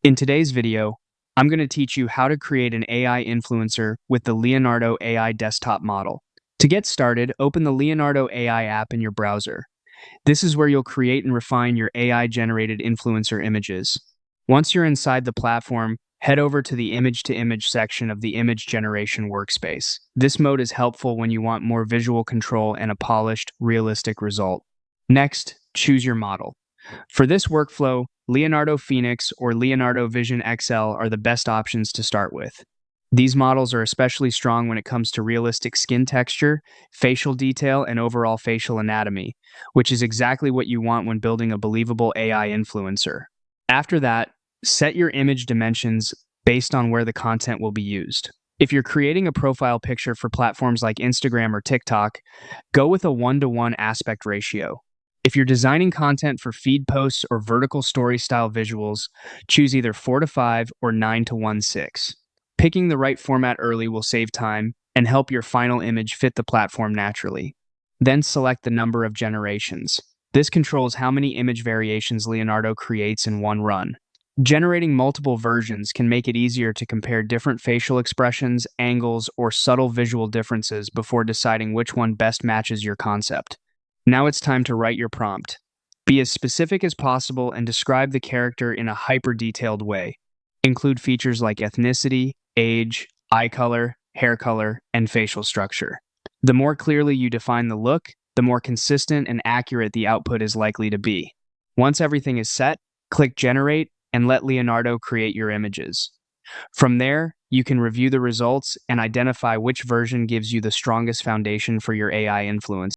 In today's video, I'm going to teach you how to create an AI influencer with the Leonardo AI Desktop model. To get started, open the Leonardo AI app in your browser. This is where you'll create and refine your AI-generated influencer images. Once you're inside the platform, head over to the image-to-image section of the image generation workspace. This mode is helpful when you want more visual control and a polished, realistic result. Next, choose your model. For this workflow, Leonardo Phoenix or Leonardo Vision XL are the best options to start with. These models are especially strong when it comes to realistic skin texture, facial detail, and overall facial anatomy, which is exactly what you want when building a believable AI influencer. After that, set your image dimensions based on where the content will be used. If you're creating a profile picture for platforms like Instagram or TikTok, go with a 1:1 aspect ratio. If you're designing content for feed posts or vertical story style visuals, choose either 4:5 or 9:16. Picking the right format early will save time and help your final image fit the platform naturally. Then select the number of generations. This controls how many image variations Leonardo creates in one run. Generating multiple versions can make it easier to compare different facial expressions, angles, or subtle visual differences before deciding which one best matches your concept. Now it's time to write your prompt. Be as specific as possible and describe the character in a hyper-detailed way. Include features like ethnicity, age, eye color, hair color, and facial structure. The more clearly you define the look, the more consistent and accurate the output is likely to be. Once everything is set, click Generate and let Leonardo create your images. From there, you can review the results and identify which version gives you the strongest foundation for your AI influence.